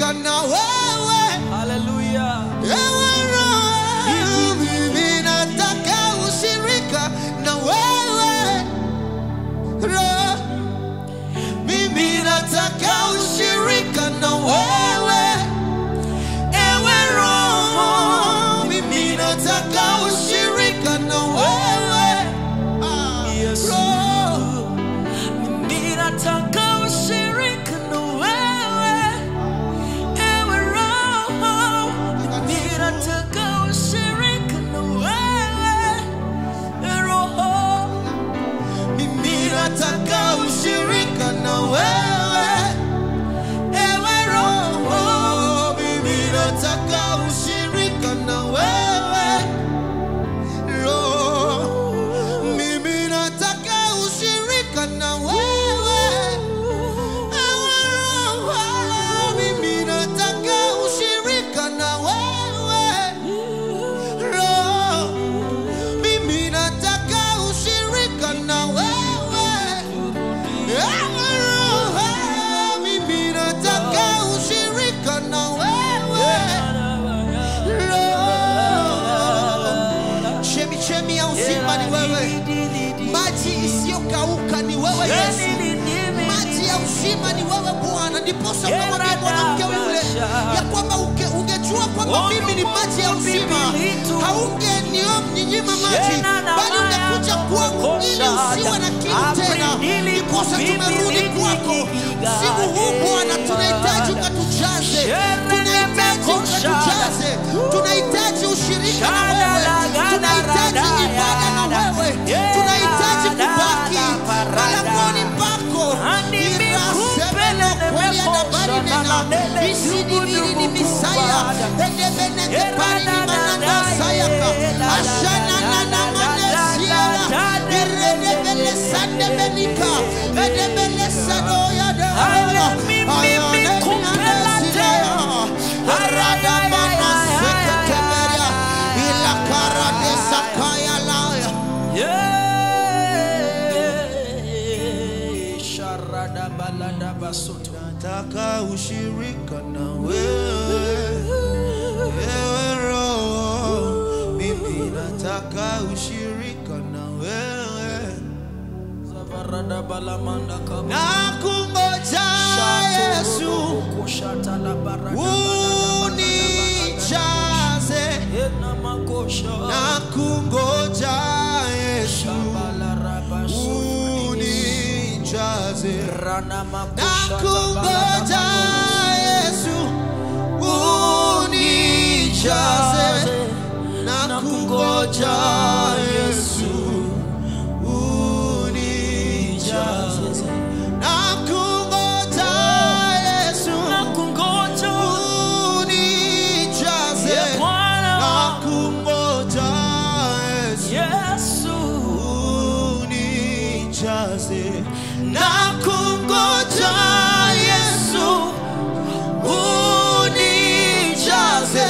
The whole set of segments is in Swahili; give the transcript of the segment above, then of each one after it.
ushirika na wewe. Hallelujah. Ewe Roho, mimi nataka ushirika na wewe. Roho, mimi nataka ushirika na wewe. Ewe Roho, mimi nataka ushirika na wewe. Yes. Roho, Mimi nataka ushirika na wewe. Ewe Roho, mimi nataka ushirika na wewe. Roho, mimi nataka ushirika na wewe. Ewe Roho, mimi nataka ushirika na wewe. Roho, mimi nataka ushirika na wewe. Ewe Roho, mimi nataka ushirika na wewe. Roho, mimi nataka ushirika na wewe. Ewe Roho, mimi nataka ushirika na wewe. Roho, chemichemi ya uzima ni wewe. Maji isiyokauka ni wewe Yesu. Maji ya uzima ni wewe Bwana. Ndiposa ukamwambia mwanamke yule ya kwamba ungejua kwamba mimi ni maji ya uzima, haungeninyima maji, bali ungekuja kwangu ili usiwe na kiu tena. Ndiposa tumerudi kwako siku huu Bwana. Tunahitaji ukatujaze, tunahitaji ukatujaze, tunahitaji ushirika na wewe, tunahitaji ibada na wewe, tunahitaji kubaki malangoni pako. Nataka ushirika na wewe. Ewe Roho, mimi nataka ushirika na wewe. Nakungoja Yesu, unijaze. Nakungoja Yesu, unijaze. Nakungoja Yesu, unijaze. Nakungoja Yesu, unijaze. Nakungoja Yesu, unijaze. Nakungoja Yesu, unijaze. Nakungoja Yesu, unijaze.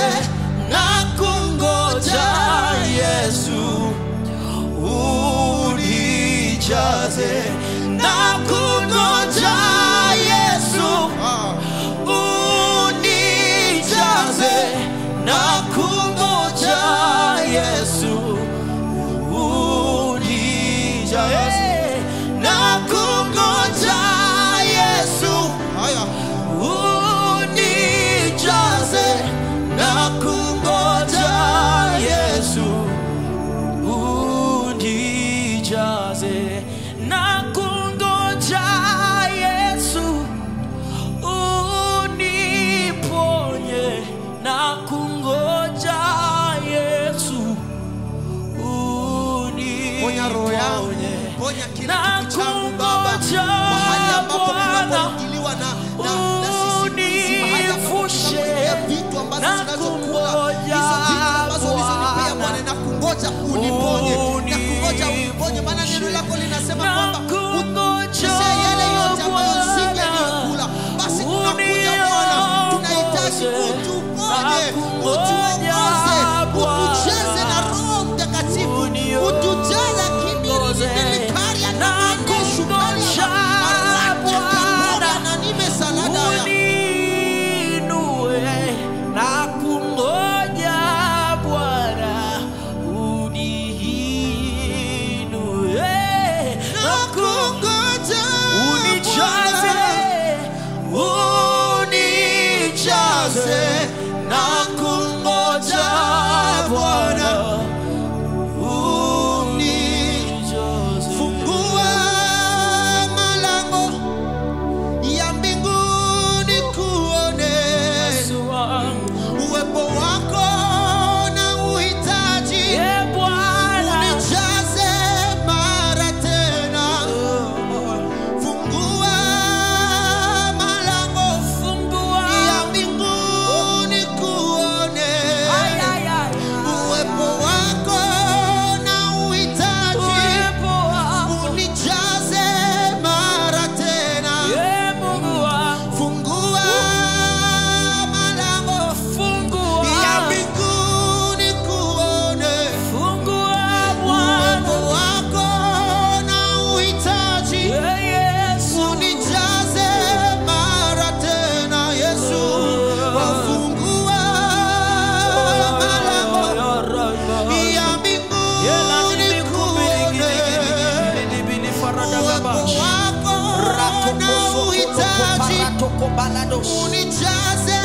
unijaze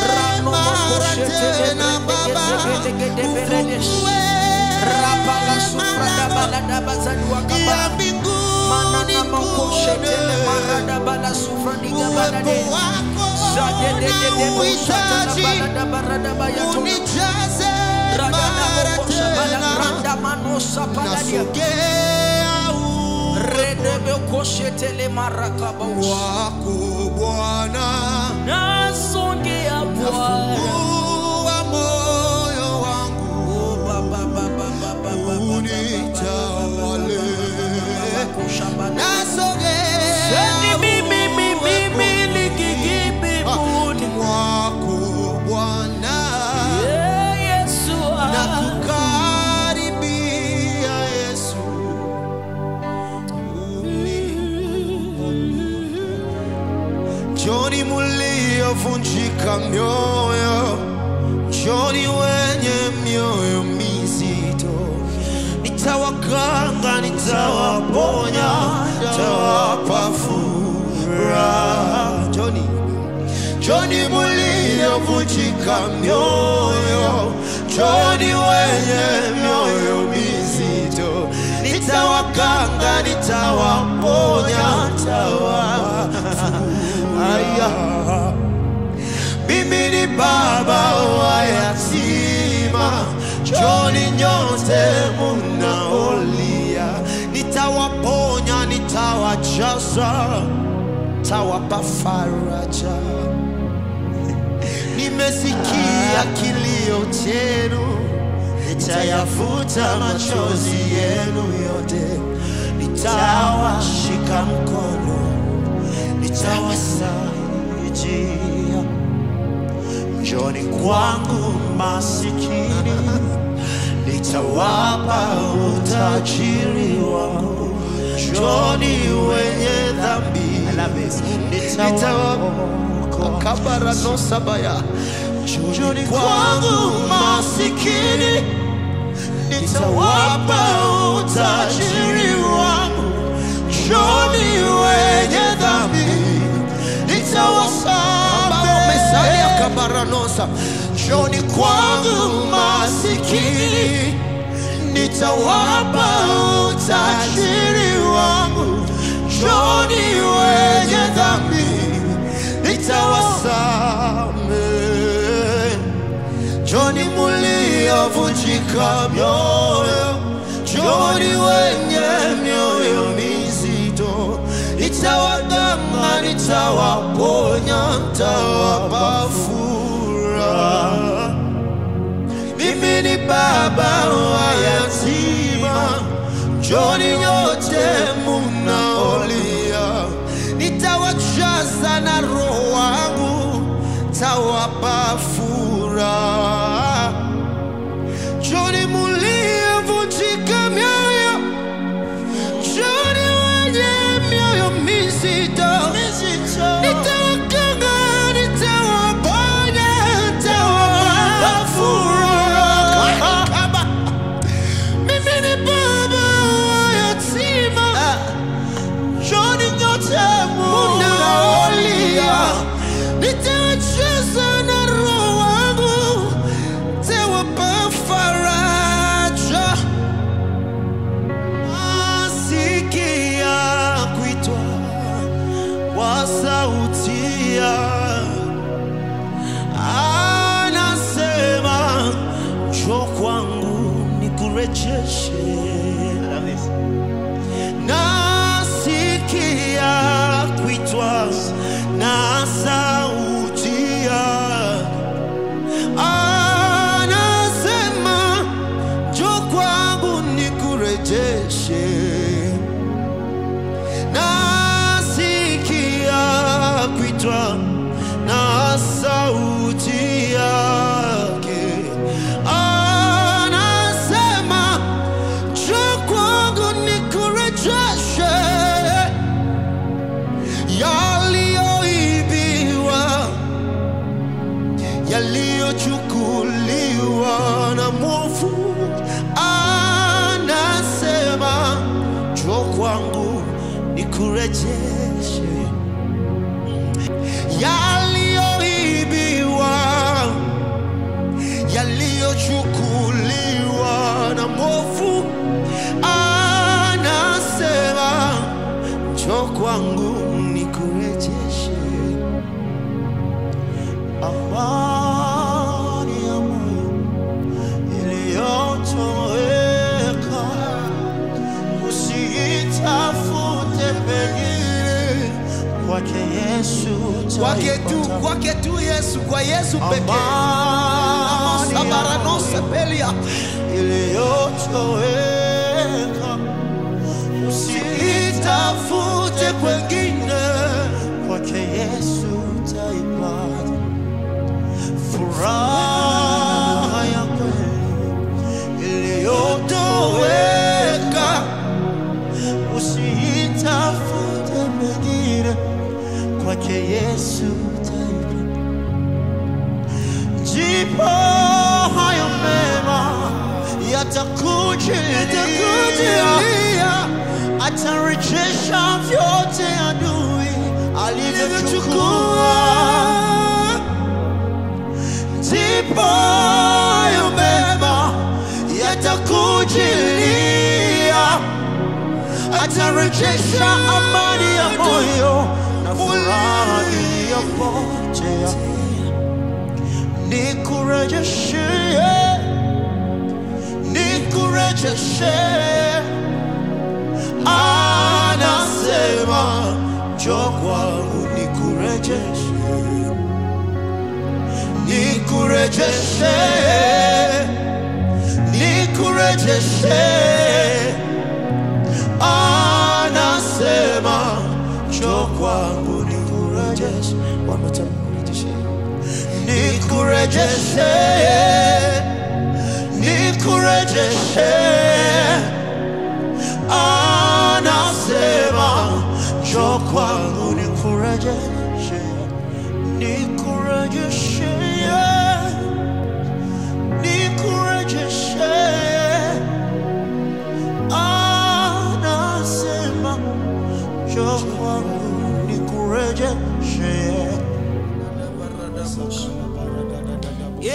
mara tena Baba, ufungue malango ya mbinguni kuone uwepo wako na uhitaji, unijaze mara tena, nasogea wako Bwana, nafungua moyo wangu, unitawale, nasogea wako Bwana, nakukaribia Yesu, njoni mliovunjika mioyo, njoni wenye mioyo mizito, nitawaganga, nitawaponya, nitawapa furaha. Njoni mliovunjika mioyo, njoni wenye mioyo mizito, nitawaganga, nitawaponya, nitawapa furaha. Mimi ni baba wa yatima, njoni nyote mnaolia, nitawaponya, nitawajaza, nitawapa faraja. Nimesikia kilio chenu, nitayafuta machozi yenu yote, nitawashika mkono, nitawasaidia. Njoni kwangu masikini, nitawapa utajiri wangu, njoni wenye dhambi, nitawapa njoni kwangu masikini, nitawapa utajiri wangu, njoni wenye dhambi, nitawasamehe. Njoni kwangu masikini, nitawapa utajiri wangu, njoni wenye dhambi, nitawasamehe. Njoni mliovunjika mioyo, njoni wenye mioyo mizito, nitawaganga, nitawaponya, nitawapa furaha. Mimi ni baba wa yatima, njoni nyote mnaolia, nitawajaza na roho wangu, nitawapa furaha. Njoni mliovunjika mioyo, njoni wenye mioyo mizito, nitawaganga, nitawaponya, nitawapa furaha. Mimi ni baba wa yatima, njoni nyote mnaolia, nitawajaza na roho wangu, nitawapa faraja. Nasikia kuitwa kwa sauti yake, anasema njoo kwangu nikurejeshe. Nasikia kuitwa na sauti yake, anasema njoo kwangu nikurejeshe. Nasikia kuitwa na sauti yake, anasema njoo kwangu nikurejeshe. Yaliyoibiwa, yaliyochukuliwa na mwovu, anasema njoo kwangu nikurejeshe. wangu nikurejeshe amani ya moyo iliyotoweka. Usiitafute pengine, kwake Yesu utaipata. Kwake tu Yesu, kwa Yesu pekee. Sabaranosa pelia iliyotoweka. Usiitafute kwengine, kwake Yesu utaipata. Furaha ya kweli iliyotoweka. Usiitafute pengine, kwake Yesu utaipata. Ndipo hayo mema yatakujilia, atarejesha vyote adui alivyochukua. Ndipo hayo mema yatakujilia, atarejesha amani ya moyo na furaha iliyopotea. Nikurejeshe, nikurejeshe, anasema njoo kwangu nikurejeshe, nikurejeshe, nikurejeshe, anasema njoo kwangu nikurejeshe. One more time, nikurejeshe, nikurejeshe, anasema njoo kwangu nikurejeshe, nikurejeshe, nikurejeshe, anasema njoo kwangu nikurejeshe.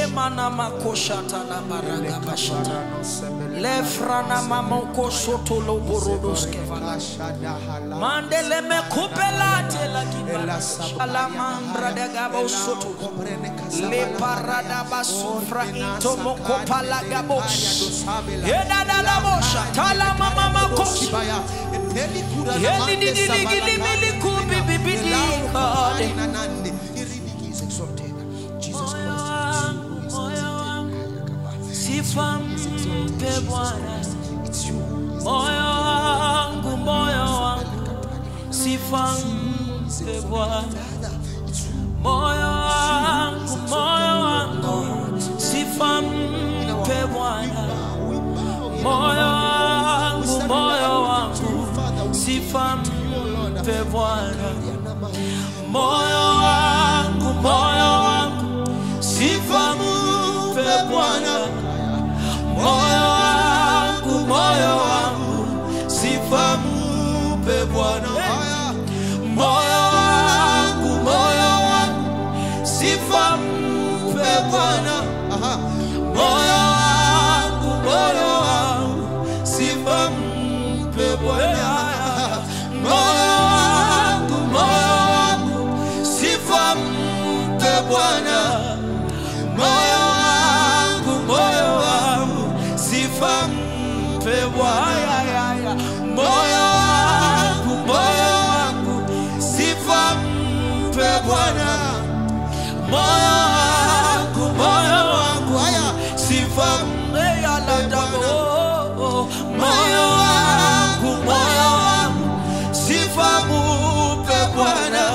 Emana makoshata la baraga bashata lefrana mamoko soto lo borodoske mandele me kupelate la kibala alamambra de gabo soto le parada basufra into moko palaga bosh eda la bosha tala mama makosh yeli digili milikubi bibidi sifa mpe Bwana, moyo wangu, sifa mpe Bwana, moyo wangu, sifa mpe Bwana, moyo wangu, sifa mpe Bwana, moyo wangu, sifa mpe Bwana. Moyo wangu, sifa mpe Bwana. Moyo wangu, sifa mpe Bwana. Moyo wangu, sifa mpe Bwana. Moyo wangu, sifa mpe Bwana. Moyo wangu, sifa mpe Bwana. Moyo wangu, sifa mpe Bwana. Moyo wangu, sifa mpe Bwana. Moyo wangu, sifa mpe Bwana.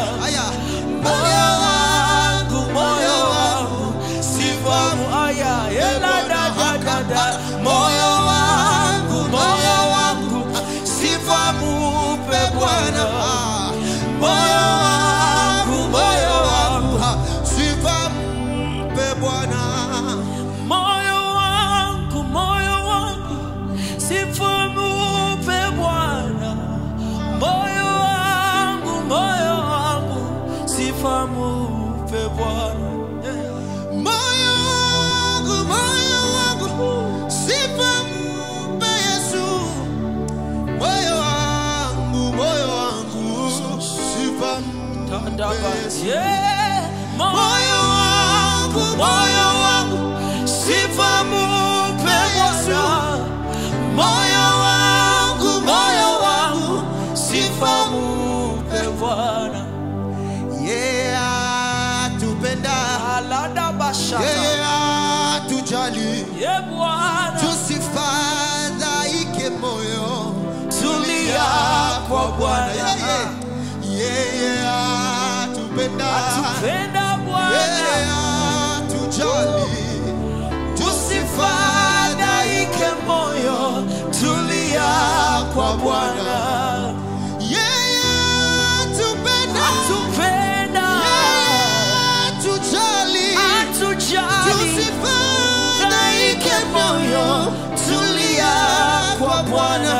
Moyo wangu, sifa moyo wangu, sifa mpe Bwana. Moyo wangu, sifa mpe Bwana. Moyo wangu, sifa mpe Bwana. Moyo wangu, sifa mpe Bwana. Moyo wangu sifa mupe Bwana. Moyo wangu sifa mupe Bwana. Yeah, tupenda. Alada bashata. Yeah, tujali. Yeah, Bwana. Tusifadhaike moyo. Tulia kwa Bwana. Yeah, tupenda. Tupenda Bwana. Yeah, tujali. Tusifadhaike moyo. Tulia kwa Bwana. Yeah, tupenda. Tupenda. Yeah, tujali. Tusifadhaike moyo. Tulia kwa Bwana.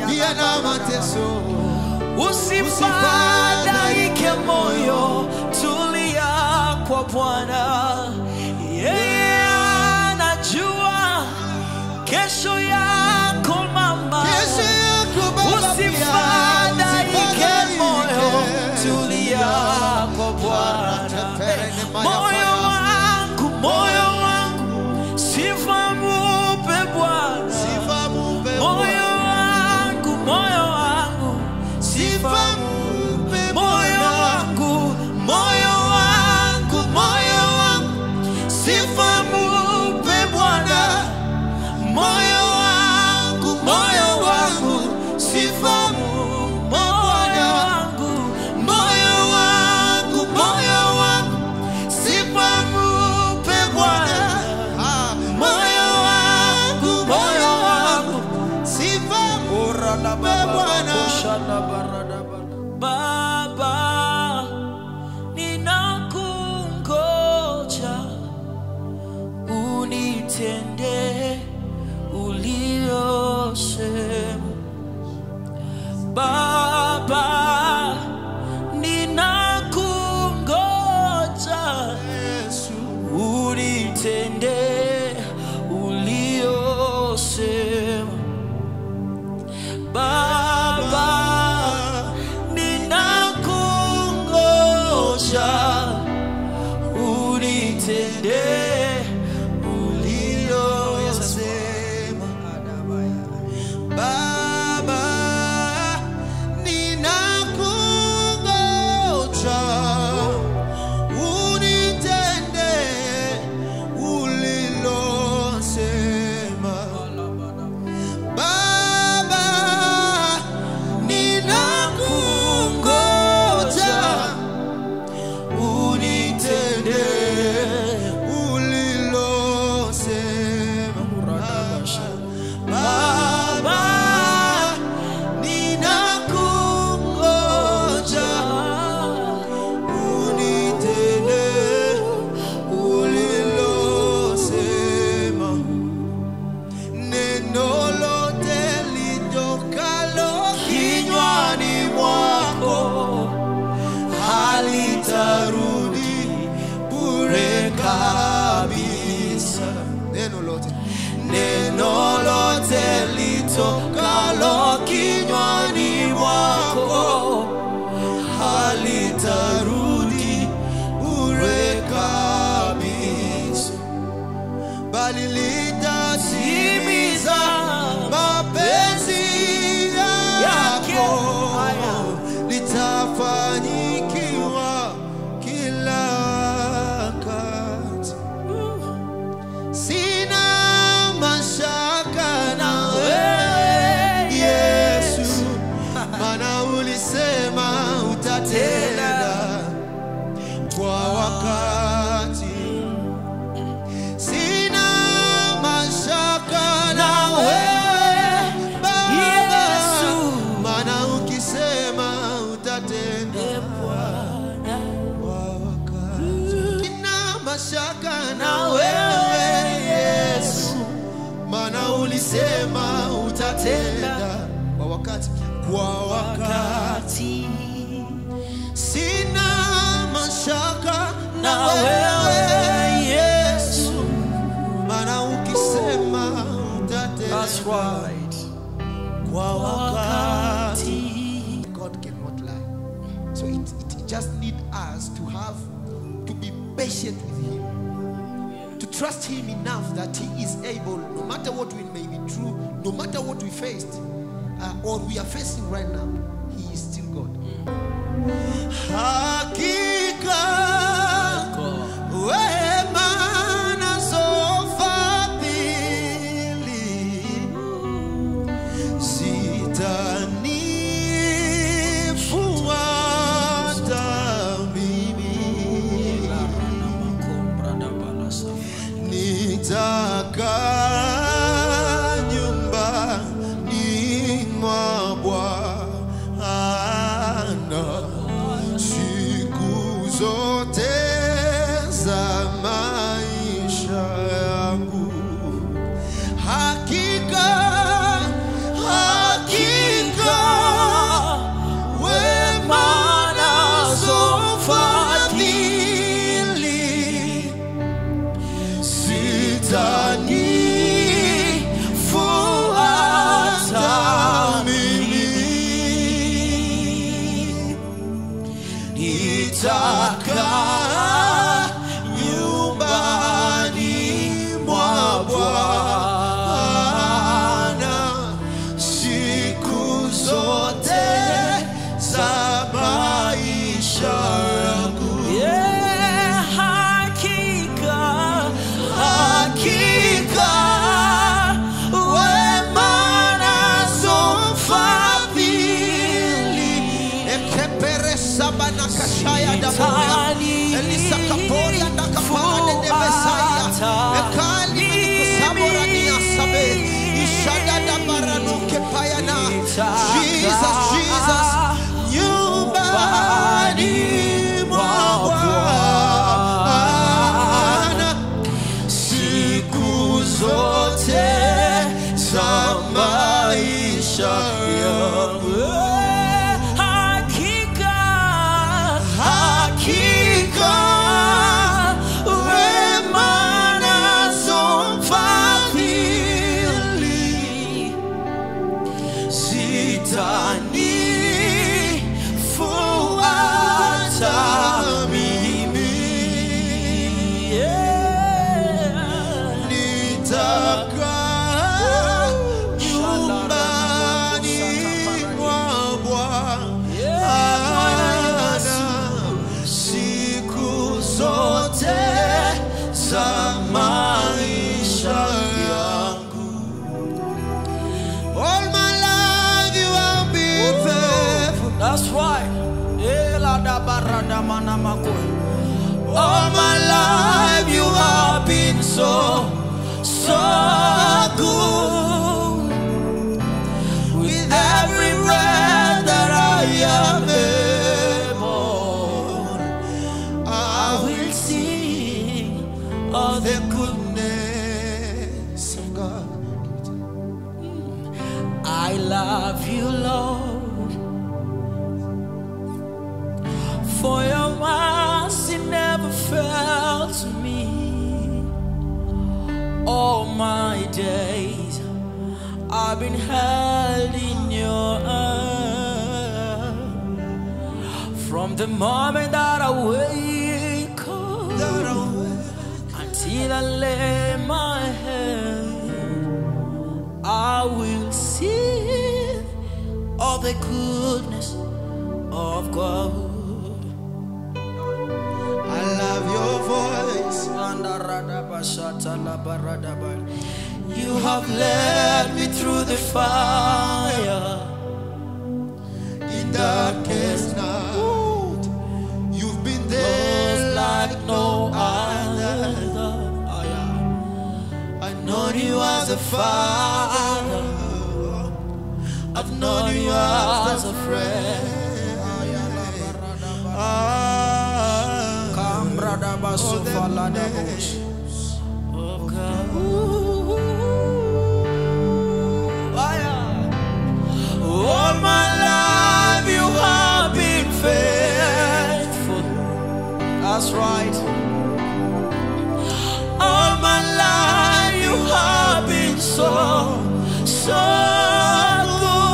Diana mateso. Usifadhaike moyo, tulia kwa Bwana. Yeye anajua kesho yako mama. Usifadhaike moyo, tulia kwa Bwana. Moyo wangu sifa mupe Bwana. Moyo wangu sifa mupe Bwana. Moyo wangu sifa mupe Bwana. Moyo wangu sifa mupe Bwana. Moyo wangu sifa mupe Bwana. Moyo wangu sifa mupe Bwana. Baba, ninakungoja unitende uliosema. Baba, ninakungoja unitende uliosema. Baba, ninakungoja unitende uliosema. Baba, ninakungoja unitende ulilosema. Baba, ninakungoja unitende ulilosema. Baba, ninakungoja unitende ulilosema. Neno lote litokalo kinywani mwako halitarudi bure kabisa. Neno lote litokalo kinywani mwako halitarudi bure kabisa, bali litatimiza mapenzi yako. Litafanyikiwa kila wakati. Sina mashaka na wewe Yesu, maana ulisema utatenda kwa wakati. Sina mashaka na wewe Yesu, maana ukisema utatenda kwa wakati. Sina mashaka na wewe Yesu, maana ulisema utatenda kwa wakati. Sina mashaka na wewe Yesu, maana ukisema utatenda. That's right. kwa wakati. God cannot lie. So it just need us to be patient with him. To trust him enough that he is able, no matter what we may be true, no matter what we faced or we are facing right now, he is still God. Hakika wema nazo fadhili zitanifuata mimi, nitakaa nyumbani mwa Bwana siku zote za maisha yangu. Hakika, hakika wema nazo fadhili zitanifuata mimi, nitakaa nyumbani mwa Bwana siku zote za maisha yangu. Yeah, hakika, Hakika wema nazo fadhili Ekepere sabana kashaya daboya. Elisa kaporia ndakapara de Messiah. Ekali kusabora ni asabe. Ishada da barano kepayana. Jesus, Jesus. nyumbani mwa Bwana siku zote za maisha yangu. hakika, Hakika wema nazo fadhili zitanifuata mimi, nitakaa nyumbani mwa Bwana siku zote za maisha yangu. All my life you have been faithful. that's right. All my life you have been so good. With every breath that I am able, I will sing of the goodness of God. I love you, Lord, for your mercy never failed to me. All my days I've been held in your hand. From the moment that I wake up until I lay my head, I will sing of the goodness of God. I love your voice. You have led me through the fire. In darkest night, you've been there like no other. I've known you as a father, I've known you as a friend. All my life you have been faithful. That's right. All my life you have been so good.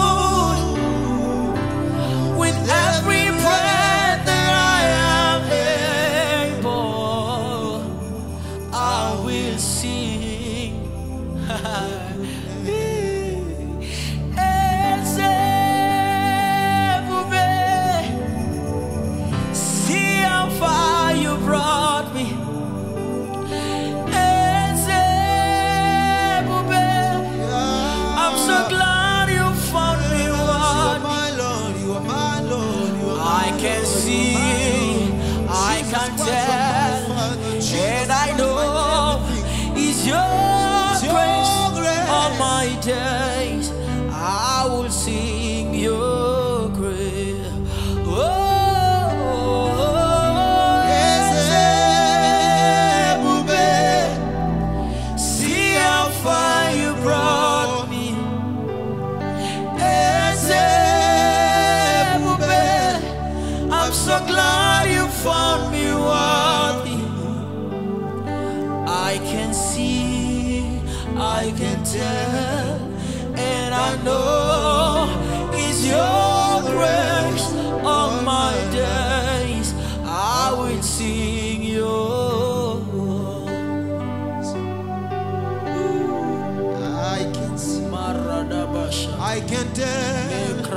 can see, I can tell, and I know it's your grace. All my days I will sing your grace. See how far you brought me. I'm so glad you found me worthy. I can see, I can tell, and I know it's your grace. All my days I will sing your. I can see, I can tell,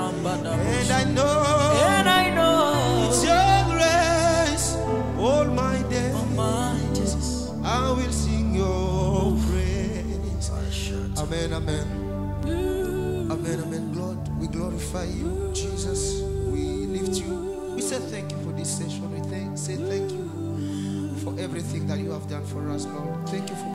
and I know it's your grace. All my days I will sing your praise. Amen, amen. Amen, amen. Lord, we glorify you, Jesus. We lift you. We say thank you for this session. We say thank you for everything that you have done for us, Lord. Thank you for